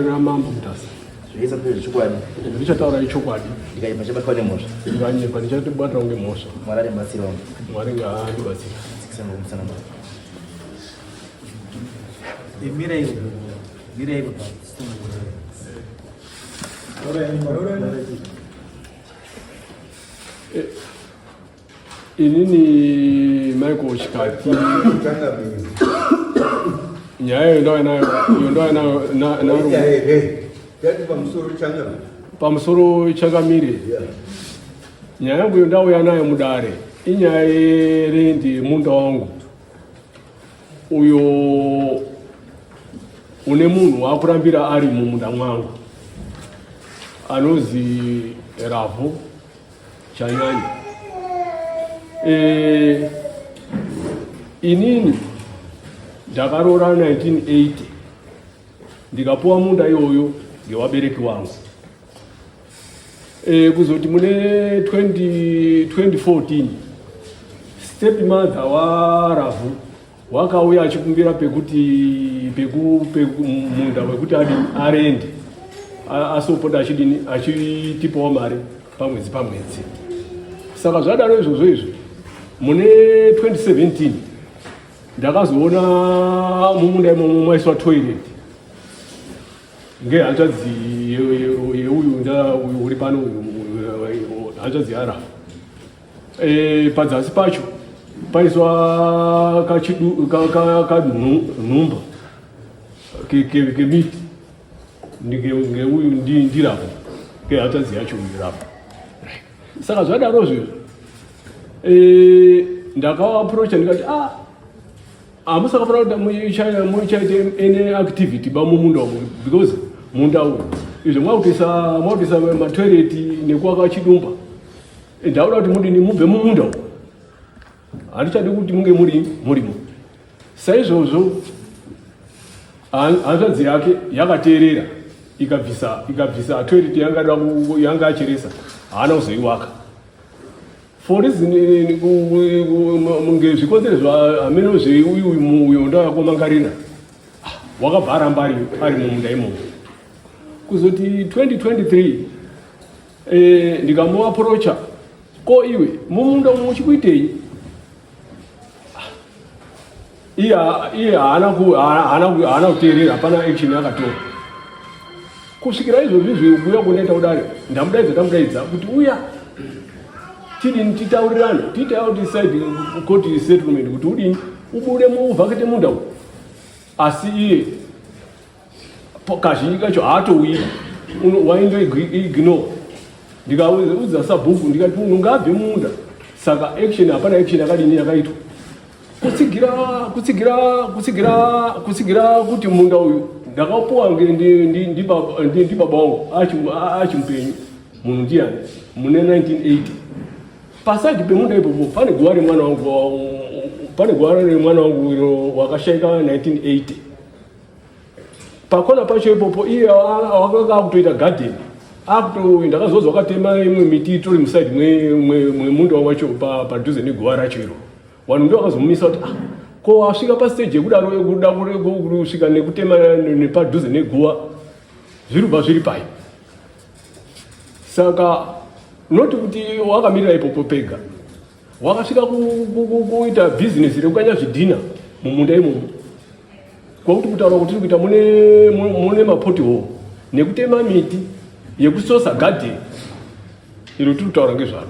ramambo MUTASA. Zvisa pezvo chokwadi. Ndichataura chokwadi. Ndikaima chabakwane mhosva. Ndikanyekwa ndichatibata kunge mhosva. Mwari atimbatsira wangu. Mwari ngaandibatsira. Sikisanga kumusana mwana. Mira aí, papai. Inini Michael Chikati. Nyaya yondoa nayo pamusoro changamire. Nyaya yangu yondauya nayo mudare inyaya yerendi munda wangu uyo une munhu wakurambira ari mumunda mwangu anozi R5 Achivati. Inini ndakarora 1980 ndikapuwa munda iyoyo ngewabereki wangu. Kuzoti mune 2014 stepmother wa R5 wakauya achikumbira pekuti munda wekuti arende asopota achitipawo mari pamwedzi. Saka zvadaro izvozvo mune 2017 ndakazoona mumunda imomo maiswa toilet ngehanzvadzi yeuyu uri pano hanzvadzi R5. Padzasi pacho paiswa kanhumba kemiti ngeuyu ndirapo ngehanzvadzi yacho ndirapo. Saka zvadarozvo ndakaapproacha ndikati hamusakafana kuti muchaite ene activity bamumunda umu because munda uyu izvo mwautisa matoireti nekuaka chidumba ndauda kuti mudini mubve mumunda umu handichadi kuti munge murimo. Saizvozvo hanzvadzi yake yakateerera ikabvisa toireti yanga acheresa haana kuzoiwaka for reason ngezvikonzero zvaamene zveuyu ndayakomangarira wakabva aramba ari mumunda imomo. Kuzoti 2023 ndikamuapproacha ko iwe mumunda muchikuitei iye haana kuteerera hapana action yakatora. Kusvikira izvozvi zveubuya kunoita kudare ndamudaidza kuti uya tidini titaurirane decide court settlement kuti udini ubude muvhakete munda uyu. Asi iye kazhinji kacho haatouya waindoignore. Ndikaudza sabhuku ndikati munhu ngaabve mumunda. Saka hapana action yakadini yakaitwa kutsigira kuti munda uyu ndakapuwa ndi baba wangu achimupenyu munhu ndiyani mune 1980. Paside pemunda ipopo pane guwa remwana wangu wakashaika 1980. Pakona pacho ipopo iye wakanga akutoita garden ndakazozwa wakatema imwe miti itori muside mwemunda wacho padhuze neguwa racho iro. Vanhu ndo vakazomumisa kuti ko wasvika pastage yekudaro kuda kusvika nekutema nepadhuze neguwa zvirubva zviri pai. Saka noti kuti wakamirira ipopo pega wakasvika kuita bhizinesi rekukanya zvidhina mumunda imomo kwakuti kutaura kuti tiri kuita mune mapothole nekutema miti yekusosa garden iro tiri kutaura ngezvaro.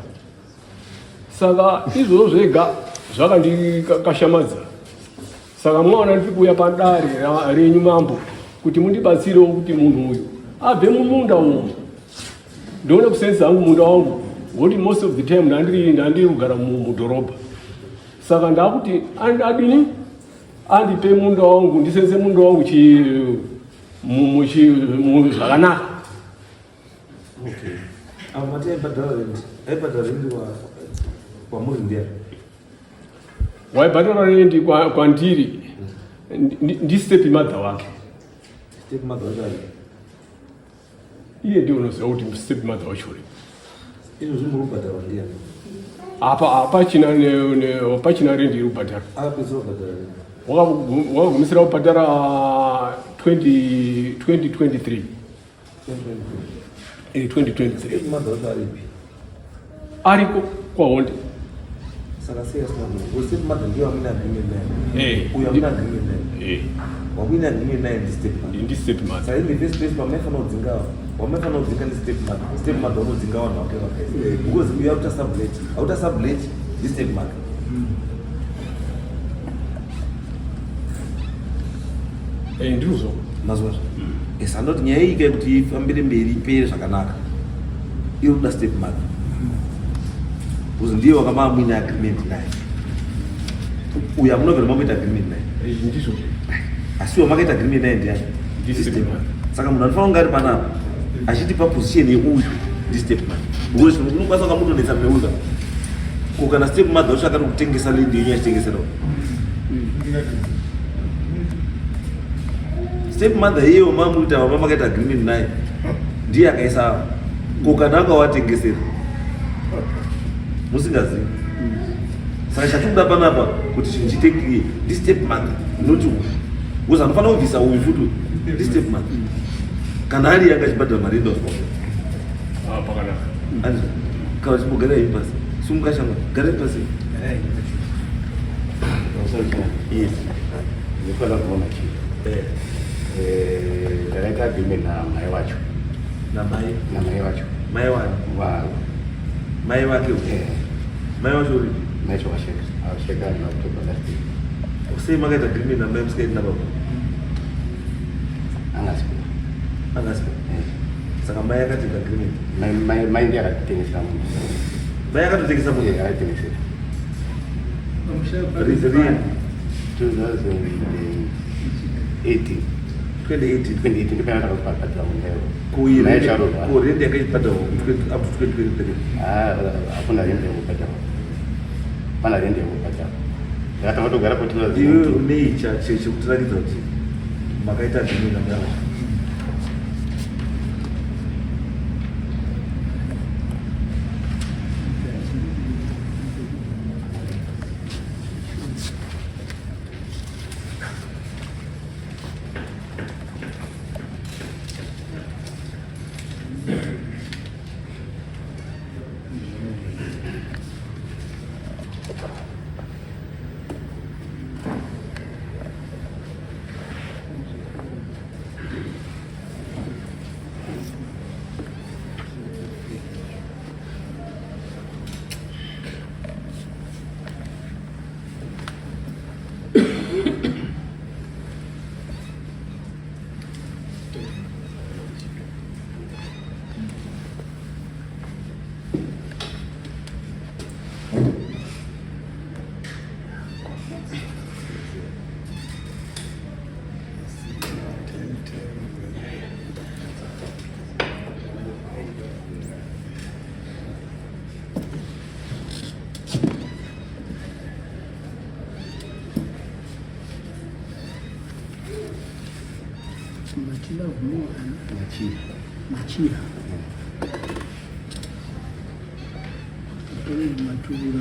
Saka izvozvo zvega zvakandikashamadza. Saka mwaona ndiri kuuya padare renyu mambo kuti mundibatsirewo kuti munhu uyu abve mumunda umu. Ndoona kusenza hangu munda wangu ngekuti most of the time ndandiri kugara mudhorobha. Saka ndakuti adini andipe munda wangu ndisenze munda wangu zvakanaka. Okay. Mati aibhadhara rendi kwamuri ndiani? Waibhadhara rendi kwandiri ndistepmother wake. Stepmother wake iye ndiye unoziva kuti stepmother wacho uri. Izvo zvimurubhadhara ndiani? Pachina rendi irubhadhara. Akapedzera kubhadhara rendi? Wakagumisira kubhadhara 2023. 2023. Mother of R5. Ariko kwa wote. Saka serious na. Step mother ndio amina agreement naye. Eh. Huyo amina agreement naye. Wamina agreement naye ndi step mother. Ndi step mother. Sasa hivi this place wamefanya udzingawa. Wamefanya udzinga step mother. Step mother udzingawa na wake wake. Because we have to sublet. Outer sublet this step mother. Ndizo. Mazwa. Esandoti nyaya ike kuti ifambire mberi ipere zvakanaka. Inoda step mother. Because ndiye wakamamwina agreement naye. Uya munovera mamuita agreement naye. Ndizo. Asiwo makaita agreement naye ndiani. Ndi step mother. Saka munhu anofanira kunge ari panapa achitipa position yeuyu ndi step mother. Because unokwanisa ukamudonetsa meuza. Kana step mother utsvaka kutengesa lendi yenyu yachitengeserawo. Step mother iyeyo mamuita makaita agreement naye ndiye akaisa kana akawatengesera musingazivi. Saka chatinoda panapa kuti chinhu chiite clear ndi step mother noti because anofanira kubvisa uyu futi ndi step mother kana ari yanga achibhadhara mari enda uswa Pakanaka. kana chimbogara iyi pasi simukashanga garai pasi. Yes. Nikola kuona chini. Ndakaita agreement na mai wacho. Na mai wacho. Mai wani? Wa Mai wake mai wacho uri? Mai wacho washeka. Awasheka na October last year. Usei makaita agreement na mai msikaiti na baba? Angasipera. Saka mai akatenga agreement? Mai ndiye akatengesa munhu. Mai akatotengesa munhu? Akatengesera. Rizuri? 2018. 2018 ndipo akapata munhu. Kurendi yakaibhadha up to 2023. Hakuna rendi yakubhadha. Pana rendi yakubhadha. Ndakatanga kutogara kuti iwe unei chekutirakidza kuti makaita agreement na mai. Machia. Matura.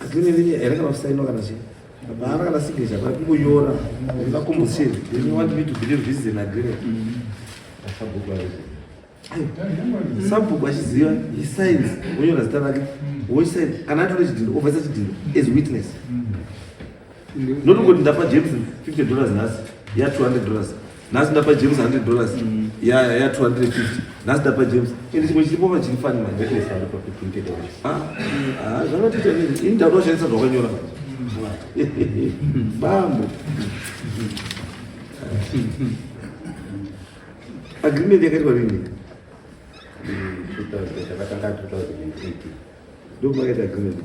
Agreement era kana usaino kana chi. Bana kana signature bari kuyora. Ngakumbuseni. You want me to believe this is an agreement? Sabhuku achiziva he signs wonyora zita rake wosign kana atore chidhiro obvisa chidhiro as witness. Notongoti ndapa James $50 nhasi ya $200. Nhasi ndapa James $100 ya $250. Nhasi ndapa James ende chimwe chiripo pachirifani manje zvanotiita nini ini ndakuda kushandisa zvawakanyora bambo. Agreement yakaitwa rini? Ndio makaita agreement.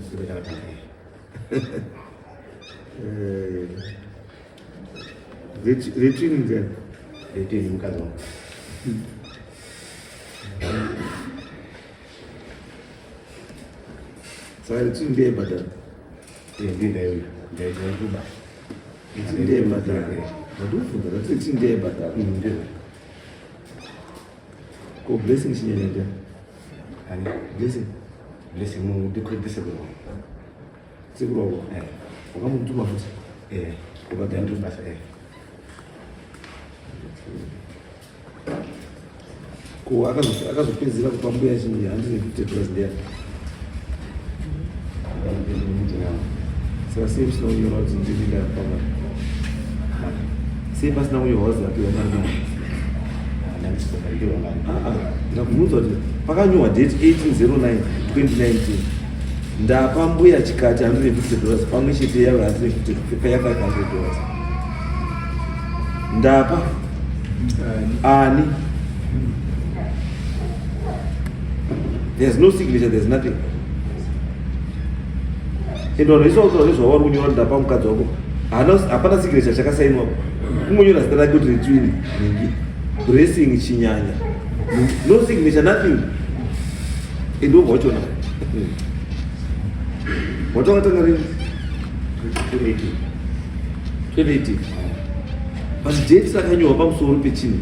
retini nzera. Retini mkazi wangu. Sasa retini ndiye badala. Ndio kuba. Ndiye badala. Madufunga retini ndiye badala. Ndio. Ko blessing sinyenda. Ani Blessing mu dikudise bro. Sikurogo. Wakamutuma futhi. Kubadandu basa Ko akazopedzera kupa mbuya chinyi handine $50 there. Sasa sisi tunaunyora kuti ndinda pama. Sei pasina uyohoza kuti wamanga. Ndakuudza kuti pakanyorwa date 18/09/2019 ndapa mbuya chikati $150 pamwe chete yayo $500. Ndapa ani. There's no signature, there's nothing. Ndo ndizvo zvauri kunyora ndapa mukadzi wako hapana signature chakasainwa kungonyora zita rake kuti retwini ningi blessing chinyanya no signature nothing. Ndo wachona watanga rini 2018 basi date sakanyorwa pamusoro pechinhu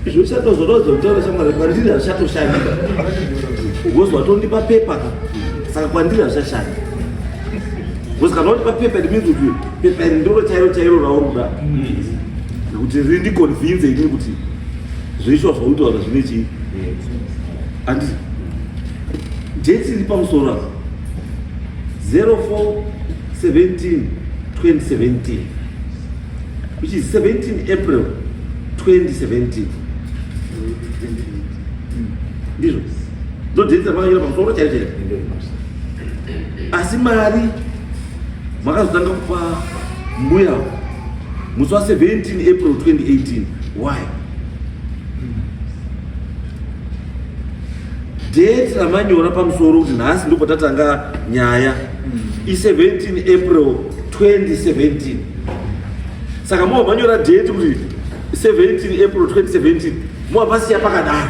zvoshata zvorodza kutaura shamwari kwandiri hazvichatoshandika because watondipa pepa ka saka kwandiri hazvichashanda because kana watipa pepa it means kuti pepa iri ndiro chairo rauruda kuti rindiconvince inini kuti zvoishwa zvautaura zvine chii handiti date iri pamusoro apa 04/17/2017 which is 17 April 2017 ndizvo ndo date dzavakanyora pamusoro chairo asi mari makazotanga kupa mbuya musi wa 17 April 2018 why date ramanyora pamusoro kuti nhasi ndipo tatanga nyaya i17 April 2017 saka mowa manyora date kuti 17 April 2017 mowa pasiya pakadaro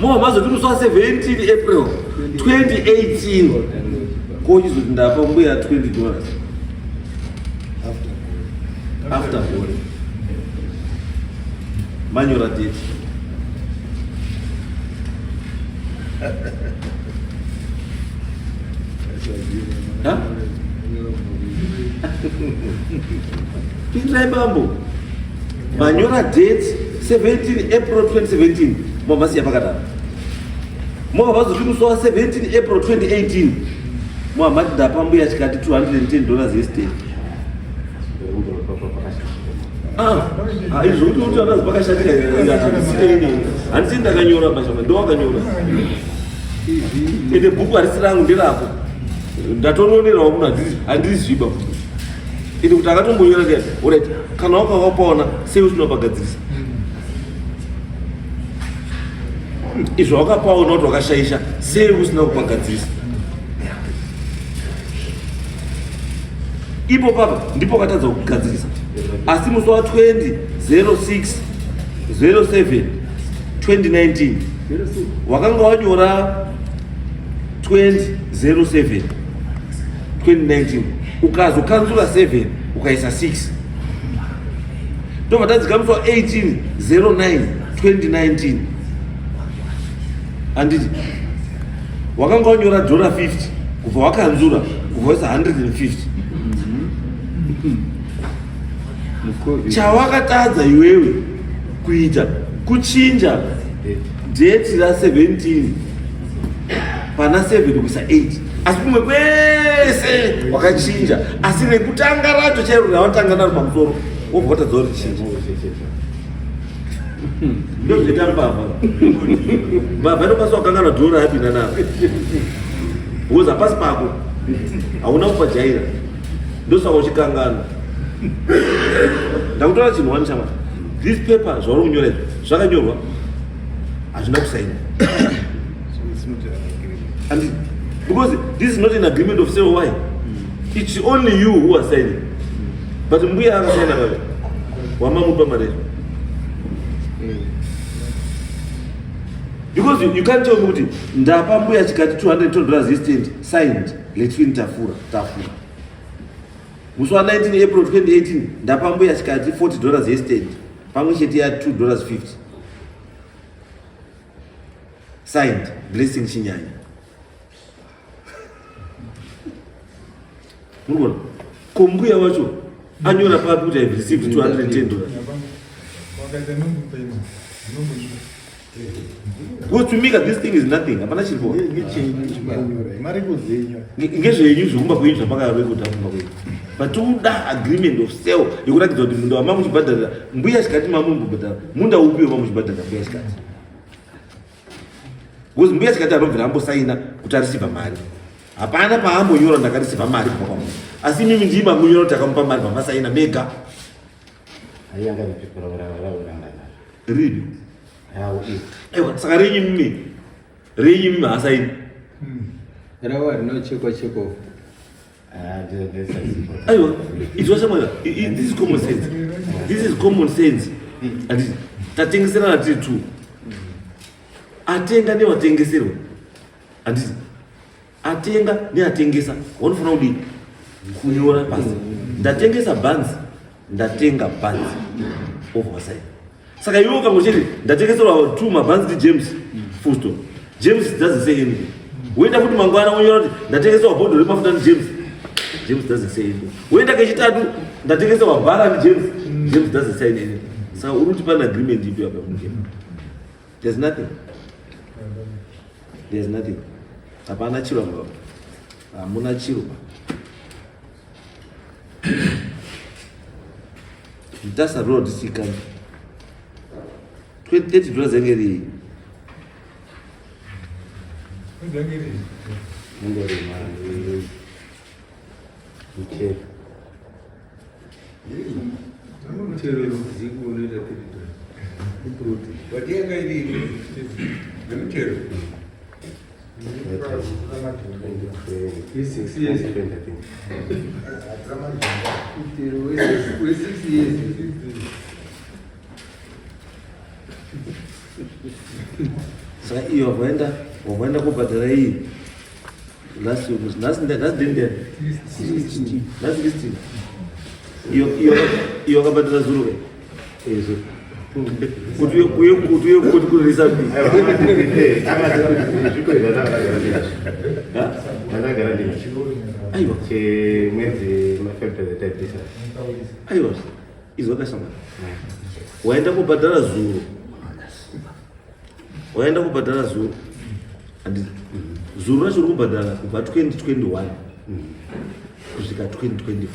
mowa mazoti musi wa 17 April 2018 kochizoti ndapa mbuya $20 after all manyora date pindirai bambo manyora date 17 April 2017 mavasiya pakadaro mavazoti musi wa 17 April 2018 muhamati ndapa mbuya chikati $210 yesterday izvo kuti kuti andazi pakashatika handisi ndakanyora bashama ndowakanyora ende bhuku harisi rangu nderako ndatononerawo munhu handiriziba ende kuti akatombonyora ndiyati orit kana wakavapaona sei usina pagadzirisa izvo wakapaona kuti wakashaisha sei usina kupagadzirisa ipo papa ndipo wakatadza kugadzirisa asi musi wa 20/07/2019 wakanga wanyora 20/07/2019 ukazokanzura 7 ukaisa 6 ndobva tadzika musi wa 18/09/2019 handiti wakanga wanyora $50 kubva wakanzura kubva waisa 150 chawakatadza iwewe kuita kuchinja date ra17 pana 7 kuisa 8 asi kumwe kwese wakachinja asi nekutanga racho chairo rawatanga naro pamusoro wobva watadza uri chinja ndo zveta mbavha mbavha inokwanisa kukangana dhora yapinda naro because hapasi pako hauna kupajaira ndosaka uchikangana ndakutora chinhu wani chama this paper zvauri kunyora izvo zvakanyorwa hazvina kusaina. And because this is not an agreement of sale. Why? It's only you who are signing. But mbuya akasaina baba wamamupa mare. Because you can't tell me kuti ndapa mbuya chikati $220 yestand signed letwin tafura. Musi wa 19 April 2018 ndapa mbuya chikati $40 yestand pamwe chete ya $2.50 signed blessing chinyanya. Murikona kombuya wacho anyora papi kuti I've received $210. Because to me this thing is nothing. Hapana chilipo. Ngezvenyu zvikumba kwenyu zvapakarekota kumba kwenyu. But toda agreement of sale yekuratidza kuti munda wamamu chibhadharira mbuya chikati mamu mbobhadhara munda upi wamamu chibhadharira mbuya chikati. Because mbuya chikati anobvira ambosaina kuti arisibva mari. Hapana paambonyora ndakarisibva mari kubva kwamunhu. Asi mimi ndima munyora kuti akamupa mari pamasaina mega. Ayanga ndipikora ora. Really? Aiwa, saka renyu mimi hasaini. Rawa rinochekwa cheko. Aiwa, it was somewhere. This is common sense. This is common sense. And tatengesera tiri tu. Atenga nevatengeserwa. And atenga neatengesa. Wanofana kudi kunyora pasi. Ndatengesa buns. Ndatenga buns. Oversight. Saka iwe ukangochiti ndatengeserwa 2 mabanzi ndi James Fusto. James doesn't say anything. Wenda kuti mangwana unyora kuti ndatengeserwa bhodho remafuta ndi James. James doesn't say anything. Wenda kechitatu ndatengeserwa bhara ndi James. James doesn't say anything. Saka uri kuti pane agreement ipi apa munhu. There's nothing. There's nothing. Hapana chiro baba. Hamuna chiro. MUTASA road sikani. $20 engeri. Ngori mari. Mche. Mchero ziku unoita $30. Iproti. Watenga ili. Mchero. He's 6 years. I think. We're 6 years. Saka iyo wavaenda kubhadhara iyi last dende last listing iyo wakabhadhara zuru ezo kuti uye kurisa bi aiwa aiwa izvakashama waenda kubhadhara zuru and zuru racho uri kubhadhara kubva 2021 kusvika 2024.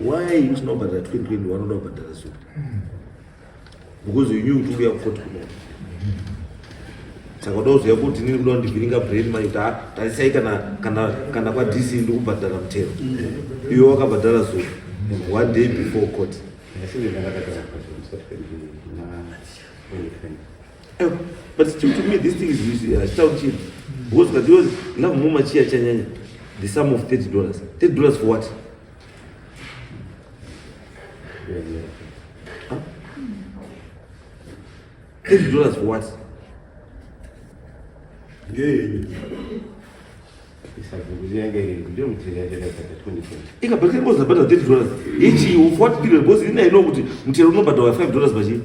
Why usina kubhadhara 2021 unoda kubhadhara zuru? Because you knew kuti uya kukoti kuno. Saka uda kuziva kuti nini kuda kundivhiringa brain mari kuti tarisai kana kwa DC ndi kubhadhara mutero. Iwe wakabhadhara zuru one day before court. But still, to me, this thing is child cheap. Because love mama chia chanyanya, the sum of $30. $30 for what? Huh? $30 for what? Ika but was about $30. Each you $40 because you know what until no but $5 baji.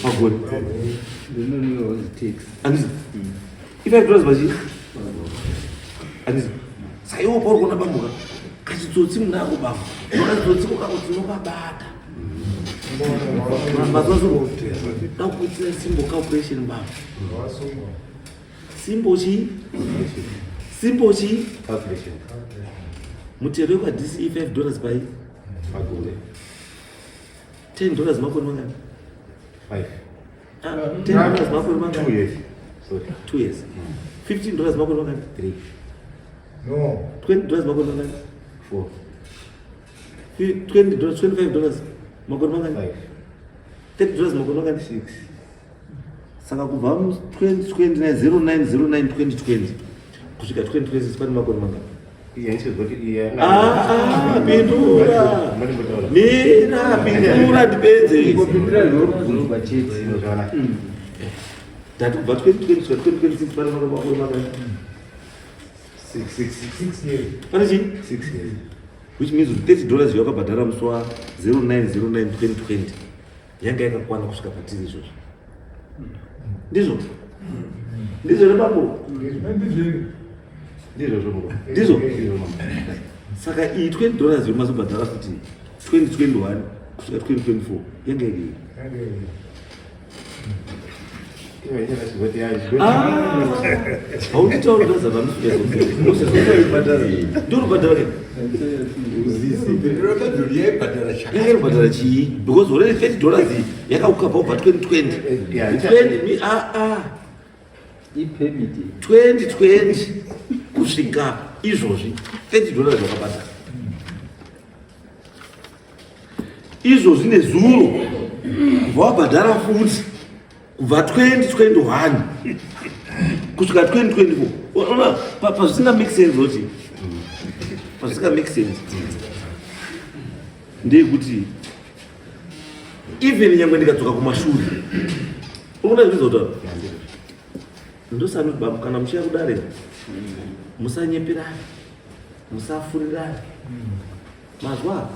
How good? They don't know what it takes. And if $5 baji. And sayo por kona bambuka. Kachitsotsi munako baba. Kachitsotsi mukakuti nokabata. Mabazo takuitira simple calculation baba. Simple chi Calculation. mutero kwa DC $5 pai. $10 makoni mangani? 5. $10 makoni mangani? 2 years. Sorry. 2 years. $15 makoni mangani? 3. No. $20 makoni mangani? 4. $20, $25. makore mangani 5 $30 makore mangani 6 saka kubva 2020 na 0909 2020 kusvika 2026 pane makore mangani pindura mina pindura ndipedze ndati kubva 2020 kusvika 2026 pane makore mangani 6 years pane chii 6 years which means $30 yakabhadhara musi wa 0909 2020 yanga yakakwana kusvika patiri izvozvo ndizvo nebambo ndizvo saka iyi $20 yomazobhadhara kuti 2021 kusvika 2024 yanga yakei hautitaura ndorubhadhara yairubhadhara chii because already $30 yakaukabva kubva 2020 2020 kusvika izvozvi $30 wakabhadhara izvozvi nezuro wabhadhara futi kubva 2021 kusvika 2024 unaona pazvisinga make sense zoti pazvisinga make sense ndeyekuti even nyangwe ndikadzoka kumashure unoona zvizotara ndosanoti baba kana muchiya kudare musanyepirana musafurirana mazwa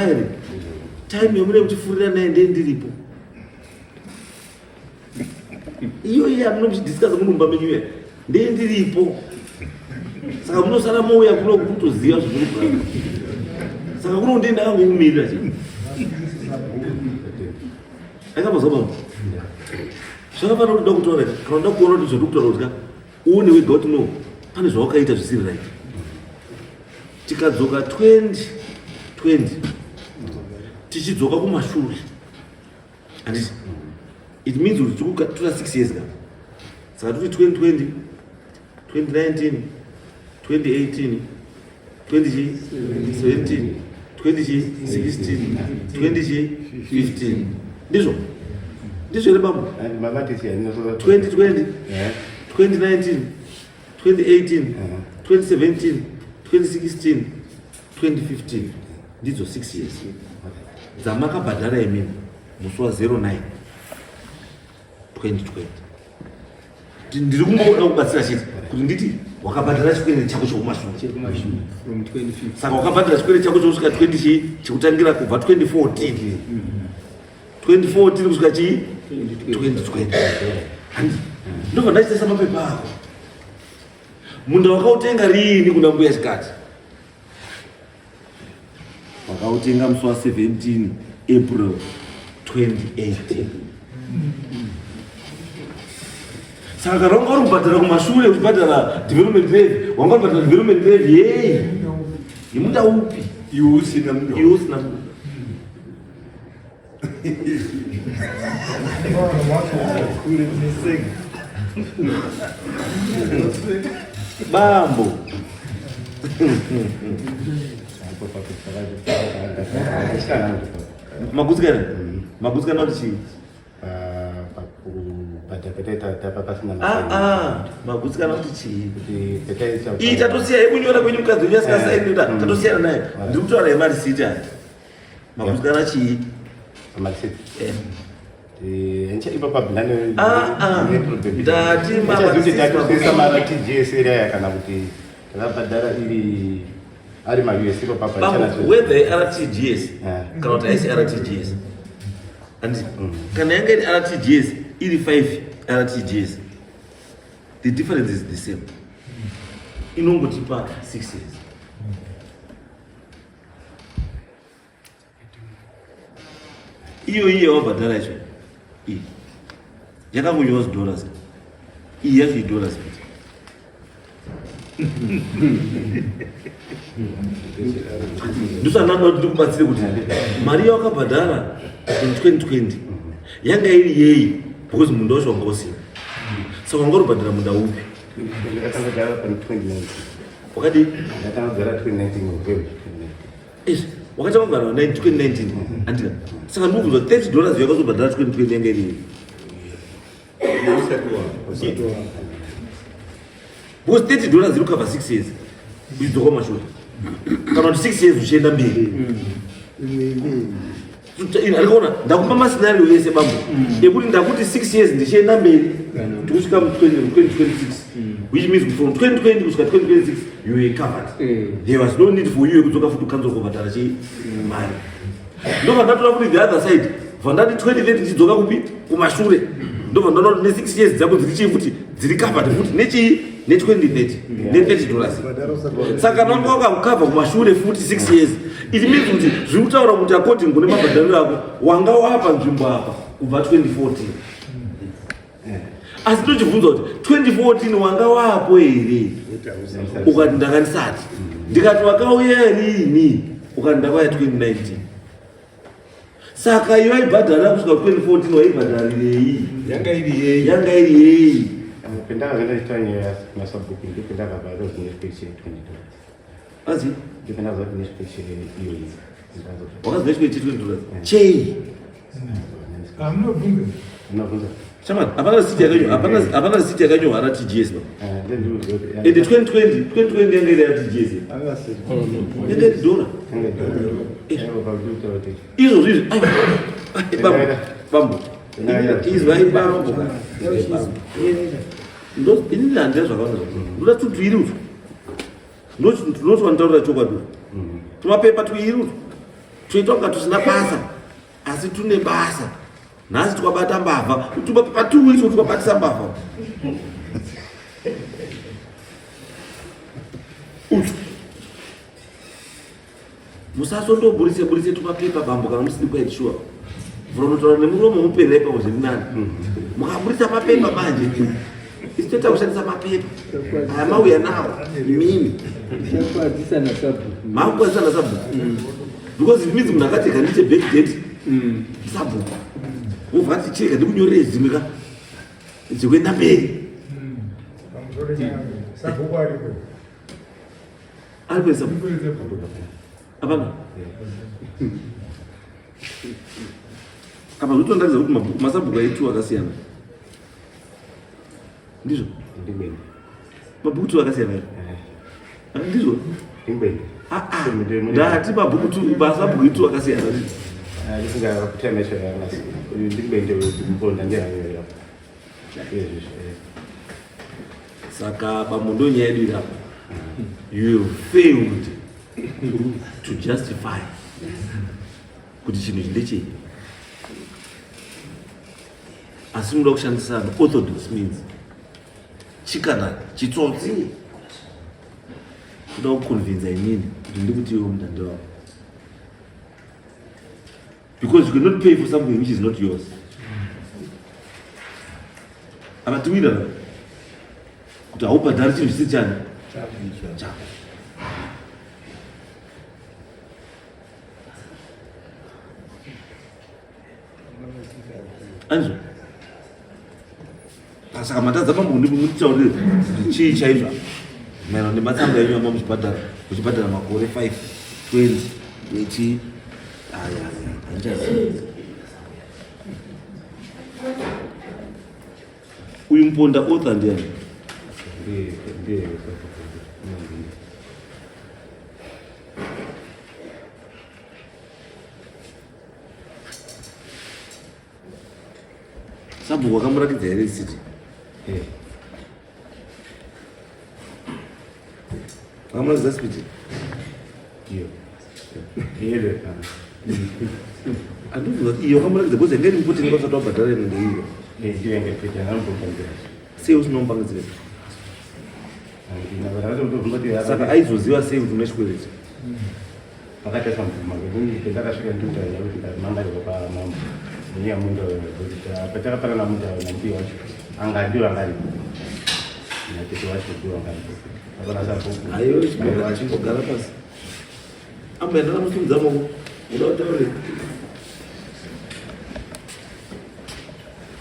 here time yomune muchifurirana naye ndiye ndiripo iyo yamunomuchidiscussa munumba menyu ya ndiye ndiripo saka munosara mouya kuno kutoziva zviri kuramba saka kuno ndiye ndakangomumirira chi akambozwa zvakafanira kuti ndakutaura kana nda kuona kuti zvandikutaura kuti uone wega kuti no pane zvawakaita zvisiri right tikadzoka 2020 tichidzoka kumashure handiti it means kuti tikutora 6 years ka saka tuti 2020 2019 2018 2017 2016 2015 ndizvo ere bambo 2020 2019 2018 2017 2016 2015 ndidzo 6 years dzamakabhadhara imini musi wa 09 2020 ndiri kungoda kubatsira chete kuti nditi wakabhadhara chikwere chako chokumashure saka wakabhadhara chikwere chako chokusvika 20 chekutangira kubva 2014 kusvika chii 2020 ndobva ndachitesa mapepa ako munda wakautenga rini kuna mbuya chikati wakautenga musi wa 17 April 2018 saka kana wanga uri kubhadhara kumashure uchibhadhara development levy wanga uri kubhadhara development levy yei yemunda upi iwe usina mundo bambo magutsikana kuti chii magutsikana kuti chii iyi tatosiya yekunyora kwenyu mukadzi wenyu asikasainira tatosiyana naye ndiri kutaura yemarisiti ati magutsikana chii kana kuti takabhadhara iri ari ma-US whether RTGS kana kuti aisi RTGS kana yanga iri RTGS iri 5 RTGS the difference is the same inongotipa 6 years iyo wabhadhara icho iyi yakangonyorwa $, iyi yacho $. ndosandanda kuti ndikubatsire kuti mari yawakabhadhara in 2020 yanga iri yei because munda wacho wanga usina saka wanga uribhadhara munda upi wakadi wakati kwagara 2019 andika saka ndikubvunza $30 yakazobhadhara 2020 yanga iri because $30 ziri cover 6 years uchidzoka kumashure kana kuti 6 years uchienda mberi alikaona ndakupa mascenario ese bambo ekuti ndakuti 6 years ndichienda mberi tikusvika mu2026 which means from 2020 kusvika 2026 you were covered there was no need for you yekudzoka futi ukanzwa kubhadhara chimari ndobva ndatora kuti the other side vandati 2030 ndichidzoka kupi kumashure ndobva ndanaona ne6 years dzako dziri chii futi dziri covered futi nechii ne2030 ne$30 saka nanga wakakukavha kumashure futi 6 years it means kuti zviri kutaura kuti according kune mabhadhariro ako wanga wapa nzvimbo apa kubva 2014 asi ndochibvunza kuti 2014 wanga wapo here ukati ndakandisati ndikati wakauya rini ukati ndakauya 2019 saka iyo waibhadhara kusvika 2014 waibhadharirei yanga iri yei pendakazenda chitanya masabhuku ndipendakabva nezvipekishe 20 azi ndipendakazva kuti nezvipekishe iyoyi wakazva chipekishe $20 chei amunobvunza unabvunza Shaman, apana siti yakanyorwa ana TGS ba. Ende 2020 yanga iri ya TGS. Yanga iri dora. Izo zvizi. Bambo. Izo vai bambo. Ndo ini landira zvakawanda. Ndoda tuiri utu. Ndoti wandaura chokwadi. Tumapepa tuiri utu. Tuitwa kunga tusina basa. Asi tune basa. Nasi tukabata mbavha, tumapepa 2 weeks tukabatisa mbavha. Musasoburise tumapepa bambo kana musiri quite sure. Vronotaura nemuromo muperepa zviri nani. Mukaburisa mapepa manje. Isitota kushandisa mapepa. Amauya nawo mimi. chakwadzisa nasabhuku Makwadzisa nasabhuku. Because it means munhu akateka ndiche back date. Sabhuku. Uvati cheka ndikunyorere zvimwe ka zvikuenda mberi sabhuku aripo aripo sabhuku apana apa zvotondaridza kuti masabhuku aitu akasiyana ndizvo mabhuku tu akasiyana ndizvo ndati mabhuku tu masabhuku itu akasiyana ndisingakutemesha ndikubende kumponda ndiyayo saka pamundo nyaya yedu irapa you failed to justify kuti chinhu ichi ndechei asi munoda kushandisa orthodox means chikana chitsotsi kuda kuconvinza inini kuti ndikuti iwo mutande wavo because you cannot pay for something which is not yours. Abatiwira kuti haubhadhari chinhu chisi chani chako. Anzvo saka matadza mambo ndimutaurire chii chaizva maererano nematsamba enyu ama muchibhadhara makore 5 20 echi uyu muponda author ndiani sabhuku wakamurakidza here city wakamurakidza spiti andibvunza iyo wakamurakidza bcause ngeni mupoti ndikasati wabhadhara nendeiyo sei usinomupangidzira saka aizoziva sei kuti une chikwereti pakataisa mvuma ndakasvika ndikutaura kuti mangarirwa pamambo nenyaya munda patakapana namunda nambuya wacho anga ndiwo angaripo natete wacho ndiwo angaripo aiyo chikwereti achimbogara pasi ambaenda namusumudza moko uda kutaure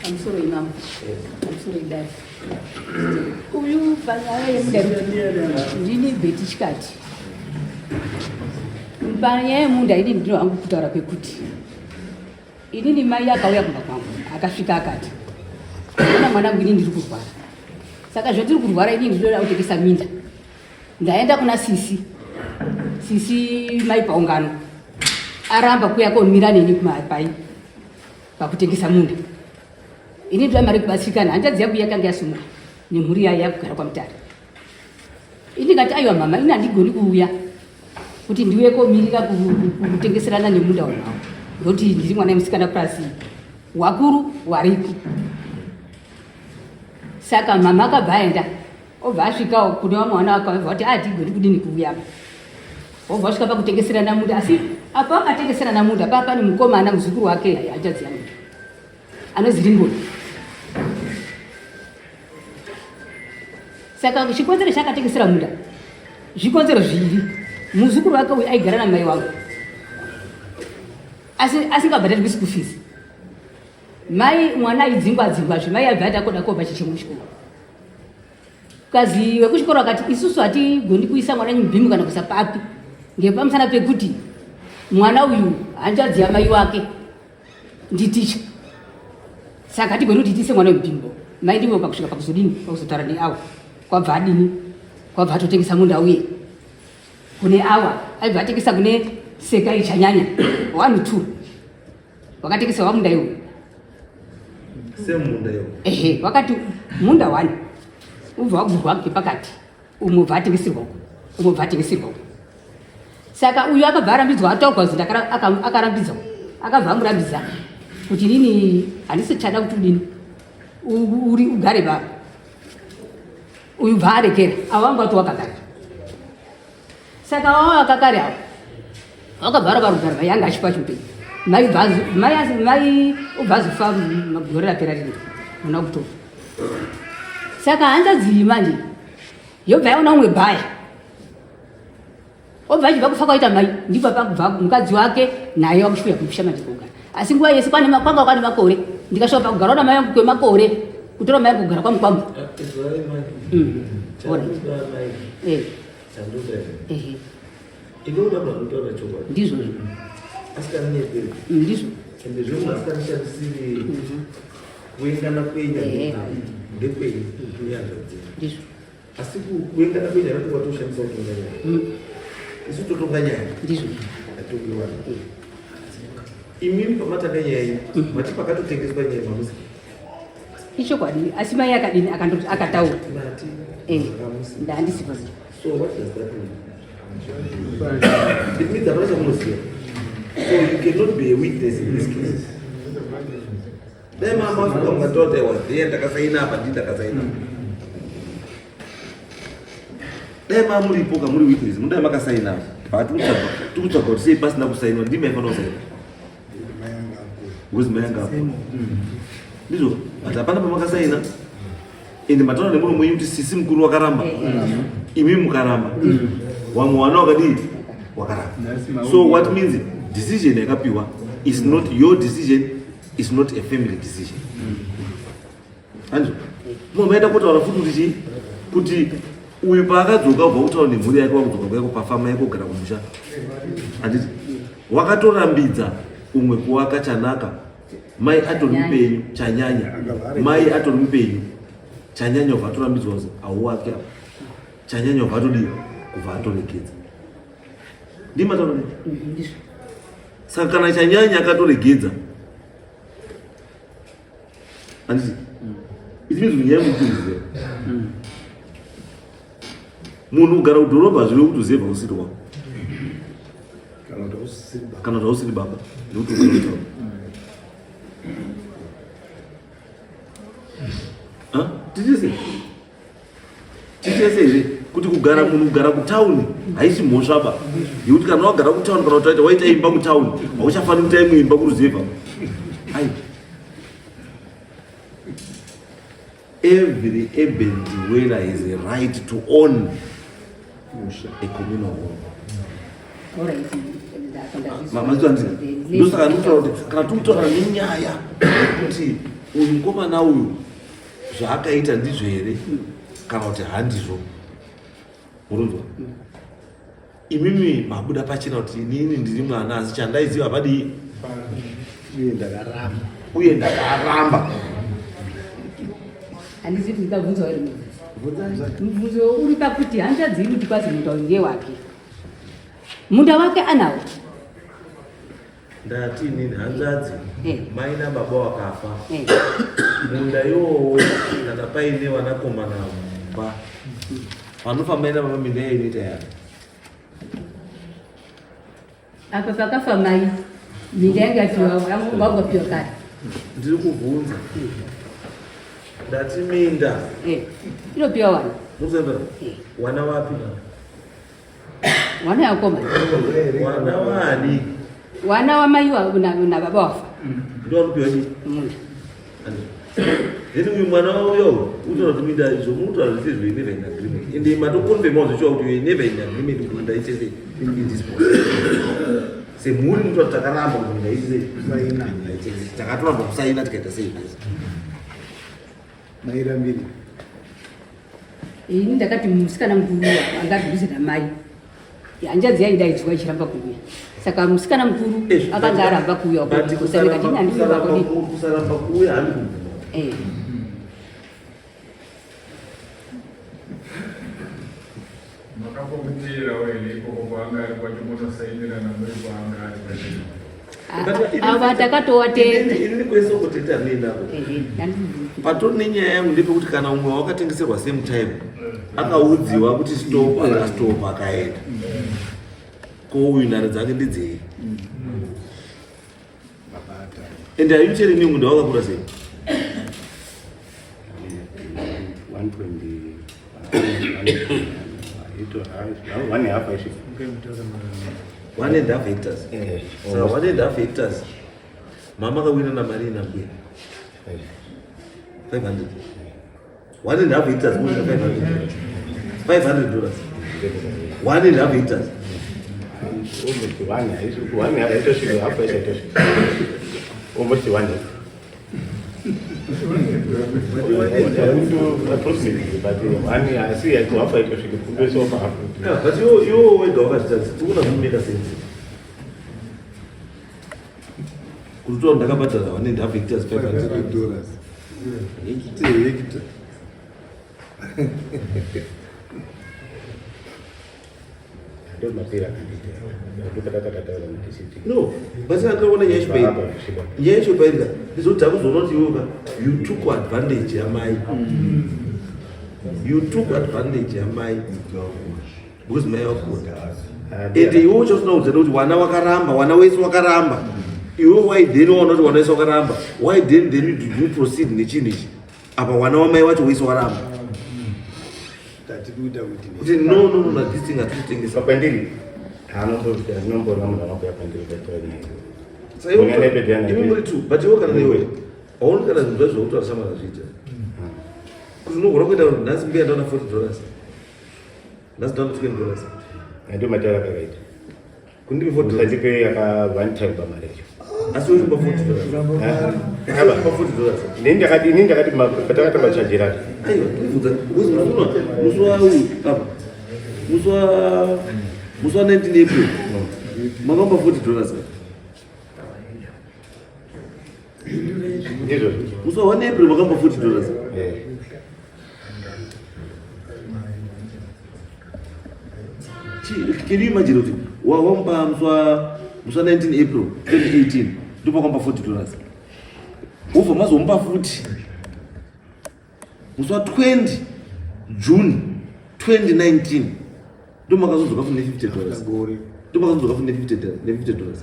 I'm sorry, Mom. I'm sorry, Dad. Uyu panyaya yemudari ndine bheti chikati panye munda ini ndiro angu kutaura kwekuti inini mai akauya kumba kwangu akasvika akati ona mwana ngini ndiri kurwara saka zvotiri kurwara inini ndinoda kutengesa minda ndaenda kuna sisi mai paungano aramba kuya komira neni kumapai pakutengesa munda ini ndoda mari kubatsirikana hanzvadzi yangu yakanga yasumuka nemhuri yayo yakugara kwamutare ini ngati aiwa mama ini handigoni kuuya kuti ndiwe komirira kutengeserana nemunda wanao ngoti ndiri mwana musikana purasi wakuru wariko saka mama akabva aenda obva asvikawo kune vamwe vana vakabva kuti hatigoni kudini kuuya obva asvika pakutengeserana munda asi apa akatengeserana munda paa pane mukomana muzukuru wake hanzvadzi yangu anozi Ringoni. Saka chikonzero chakatengesera munda zvikonzero zviviri. Muzukuru wake uyu aigara namai wangu asingabhadharirwi school fees. Mai mwana aidzingwa zvimai abva atakoda kopa chichemo kuchikoro. Kazi wekuchikoro akati isusu hatigoni kuisa mwana mubhimu kana kuisa papi ngepamusana pekuti mwana uyu hanzvadzi yamai wake nditicha. Saka hatigoni kuti tiise mwana mubhimu. Mai ndivo pakusvika pakuzodini pakuzotaura neavo kwabva adini kwabva atotengesa munda uye kune awa aibva atengesa kune Seka ichanyanya 1-2 wakatengesa wa munda iwo semunda iwo wakati munda 1 ubva wagurwa ngepakati umwe bva atengeserwa umwe bva atengeserwa. Saka uyu akabva arambidzwa ataurwa zita akarambidzwa akabva amurambidza kuti nini handisi chada kuti udini uri ugare baba uyu bva arekera avo vanga vati wakagara. Saka wava vakagare avo vakabvara varugara vayanga achipa chiupenyu mai ubva azofa magore rapera rino muna Oktoba. Saka hanzvadzi manje yobva yaona umwe bhaya obva achibva kufa kwaita mai ndipo pakubva mukadzi wake naye wakushuya kupisha manje kugara. Asi nguva yese kwanga kwane makore ndikasvika pakugara na mai yangu kwemakore kutora mai yangu kugara kwamukwambu ndizvo ndizvo kuengana kwenyaya ndekwenyu ndizvo asi kuengana kwenyaya kwatoshandisa kutonganyaya isu totonganyaya ndizvo atongiwa imimi pamatanga nyaya mati pakatotengeswa nyaya mamusi ichokwadi asi mai akadini akataura ndandisipo. So what does that mean? It means that so you cannot be a witness in this case. Then my mother thought I was there, Takasaina, but did Takasaina. Then my mother spoke a witness, Munda Makasaina, but two to say, Pass Nakusaino, Dimefano said. Was Manga. Bizo, but Apana Makasaina. In the matter of the moment, you see Sim Kuru Karamba, Imim Karamba, Wamwanoga Wakaramba. So, what means decision is not your decision, it's not a family decision. And no matter what our food put we paga to go out on the Muria go perform my Garamusha. And Wakatorambita, Umekuaka Chanaka, my Aton Chanyanya, my Aton chanyanya vatorambidzwa kuti auwake chanyanya vatodi kuvatoregedza ndimatano saka kana chanyanya akatoregedza anditi izvinhu zvinyamukuziva munhu ugara kudhorobha zvive kutoziva usiri wako kana kuti hausiri baba ndikutoutaura tichese kuti kugara munhu kugara kutauni haisi mhosvaba ngekuti kana wagara kutauni kana kuti waita imba mutauni hauchafaniri kuita imwe imba kuruzevha. Every urban dweller has a right to own a communal home. Ndosaka ndikutaura kuti kana tikutaura nenyaya kuti uyu mukomana uyu zvaakaita ndizvo here kana kuti handizvo urunzwa imimi mabuda pachena kuti inini ndiri mwana asi chandaiziva padii uye ndakaramba. handisi kuti ndabvunza uri mubvunzo uri pakuti hanja dziri kuti kwazi munda uyu ngewake, munda wake anawo. Ndati inini hanzvadzi mai nababa wakafa, munda iwowo kana paine vanakomana mumba vanofamba ina baba minda inoita yaro. Apa pakafa mai minda yangapiwa wangapiwa kare. Ndiri kubvunza ndati minda inopiwa wana. Muzembe wana wapi? Wana yakomana. Wana wani? Wana wa mai na baba wafa. Ndio wanopiwa ni munda. Then uyu mwana uyo utoona kuti minda izvo munotaura kuti izvo never in agreement. Ende matokonfirma zvichiwa kuti never in agreement kuti minda ichese in this process. Semuri mutoona kuti takaramba kuti minda ichese takatoramba kusaina tikaita sei basi. Mairambiri. Ini ndakati musikana mukuru angabvuzira mai. Hanjadzi yaidaidzwa ichiramba kuuya. Saka musikana mukuru akanga aramba kuuya kusarika tini handisi vakodi. Kusaramba kuuya handi kubvuma. Makapokuteera wele koko kwangari kwachimotosaindirana muri kwangari ava takatovatenda. Ini kwese kuteta ninako patori nenyaya yangu ndepekuti kana umwe wakatengeserwa same time akaudziwa kuti stop akastop akaenda ko uyu nhare dzake ndedzei ende ayucheri ni munda wakakura sei 1.5 hectares. So 1.5 hectares. Mama kawina na mari na mbuya 500. 1.5 hectares more than $500. $1.5 hectares. Almost 1 year. Approximately, but I see I go up like Yeah, but you went over that. You want to make a sense. Kulitoa ndakapata 1.5 hectares $500. No, but I don't want to use pay. Yes, you pay that. This is what you took advantage of my. You took advantage of my. Because my and you just know that one hour caramba, 1 hour is wakaramba. You why they don't know 1 hour is wakaramba? Why didn't you proceed in the chinish? About 1 hour, my watch is wakaramba. No, this thing is a pending. I don't know if there's no number of pending. So you too, but you can anyway. All kind of those who are some of the teachers. Because no, we're going to be $40. That's not $20. I do my right. Couldn't be $40 one time by marriage. As you for $40. $40. Then I got my potato charger. Muswa 19 April. Magamba $40. Muswa 1 April magamba $40. Can you imagine it? Wawamba muswa 19 April 2018. Ndipo kwamba $40. Uvo mazomba futhi. Muswa 20 June 2019. Don't make us look for $50. Don't make us look for $50.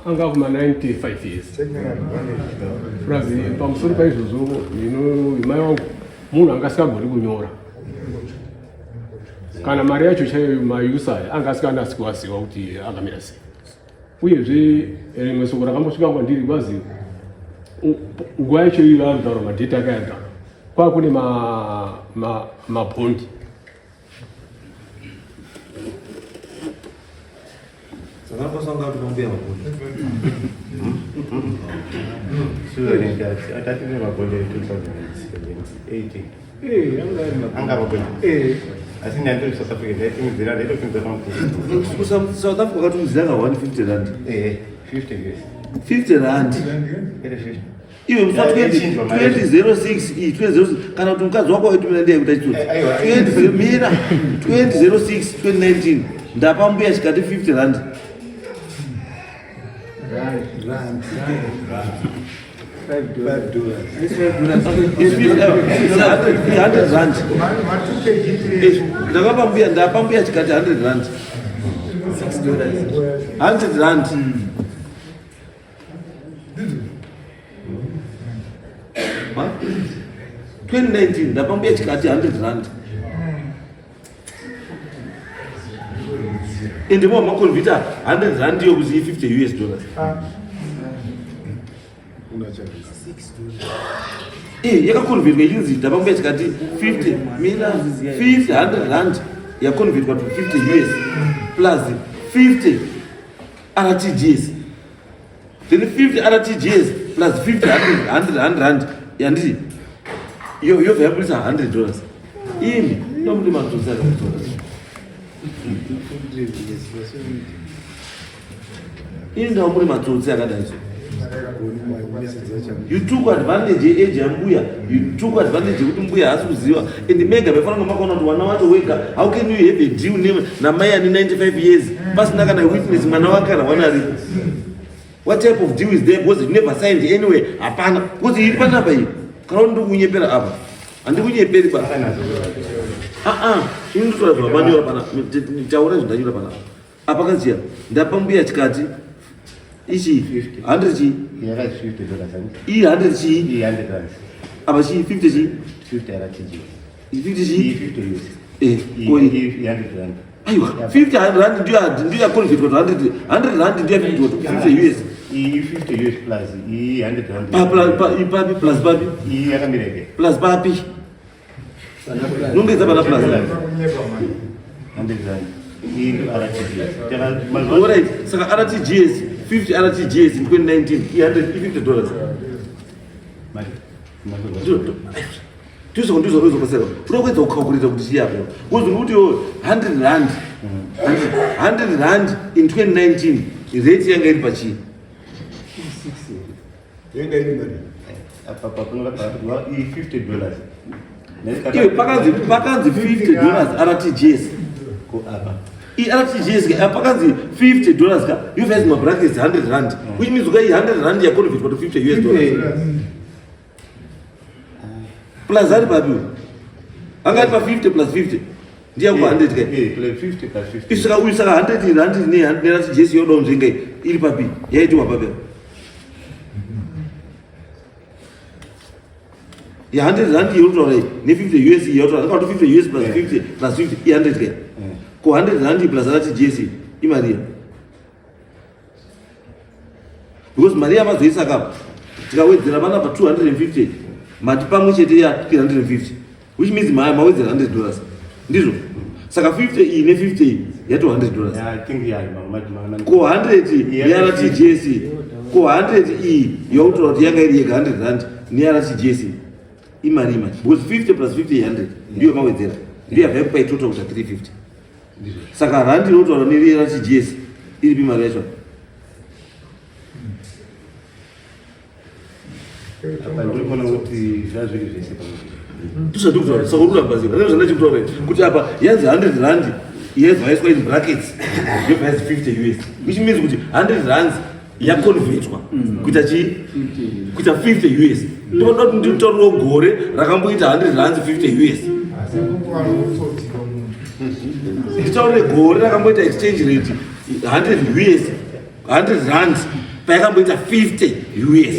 Angavuma 95 years. Frazi pamusoro paizvozvo imai wangu munhu angasikagoni kunyora kana mari yacho chaiyo maiusa anga asikanasi kuwaziva kuti akamira sei. Uyezve rimwe soko rakambosvika kwandiri kwazi nguva yacho iyo vanotaura madheta akayagara kwakune mabhondi Vakapasanga kuti pambuya makonde. Sure, atati makonde 2018. Anga makonde. Asina ndio South Africa ndio mzira ndio Kusam South Africa katumzanga 150 rand. 50 years. 50 rand. Iwe mfatu 2006 2006 kana kuti mukadzi wako aitumira ndiye kuti achitoti 2006 2019 ndapa mbuya chikati 50 rand. $5. $100 rand. Ndakapa mbuya ndapa mbuya chikati 100 rand. $100 rand. 2019 ndapa mbuya chikati 100 rand. Ende mwa makonvita 100 rand yokuzi $50 US. Yakakonvertwa ichinzi ndapa mbuya chikati 50 100 rand yakonvertwa to 50 US plus 50 RTGS. Then 50 RTGS plus 50 100 rand yanditi yobva yapurisa $100. Imi ndomuti madzosa $100. Ini ndawo muri matsotsi akadai so. You took advantage age yambuya. You took advantage yekuti mbuya haasi kuziva. And mega befanira makona kuti wana wacho wega. How can you have a deal name na mai ane 95 years? Pasina kana witness mwana wake kana wana ari. What type of deal is there? Because you never signed anyway. Hapana. Because iri panapa iyi. Kana ndo kunyepera apa. Andikunyeperi pa. Ini ndotora zvabanyora pana. Taura zvindanyora pana. Apa kanziya. Ndapa mbuya chikati ichi 100 chi $50. I 100 chi $100 rand. Apa chi 50 chi 50 RTG. 50 chi 50 years. Koi $100 rand. Aiwa 50 rand ndio convert to 100 rand ndio 50 US. 50 US plus 100 rand. Papi plus papi Yakamireke. plus papi nungeza bana plus 100 rand. Alright, saka RTGS 50 RTGS in 2019 $50. Tuzo pasero. Prokweza ukhakulita kuti chiyapo. Kuzokuti 100 rand. 100 rand in 2019 rate yanga iri pachi. Yenga iri mari. Apa kunga $50. Iwe pakanzi $50 RTGS. Ko apa. RTGS pakanzi $50 ka. You guys my bracket is 100 rand. Which means ukai 100 rand ya convert to $50 US. Plus ari babu. Anga pa 50 plus 50. Ndiya ku 100 ka. 50 plus 50. Isaka uisaka 100 rand ne RTGS yodo nzenge iri papi. Yaitwa papi. Ya 100 rand yodo ne 50 US yodo. Aka 50 US plus 50 plus 50 100 ka. Ko 100 rand plus RTGS imaria. Because Maria mazoisaka tikawedzera vana pa 250 mati pamwe chete ya 350, which means mawedzera $100 ndizvo. Saka 50 iyi ne 50 yato $100. I think ko 100 ya RTGS ko 100 iyi yokutora kuti yanga iri yega 100 rand ne RTGS imari because 50 plus 50 100 ndiyo mawedzera ndiyo yabva kupa total kuta 350. Saka rand inotora ne RTGS iri pimari yacho. apa ndikona kuti zvazviri zvese pamwe. Tusati kutaura saka uramba zvandachikutaura kuti apa yanzi 100 rand yebvaiswa in brackets yobvaisi 50 US, which means kuti 100 rands yakonvertwa kuita chi kuita 50 US. Ndinoda kuti nditaure gore rakamboita 100 rands 50 US. Nditaure gore rakamboita exchange rate 100 US 100 rands payakamboita 50 US.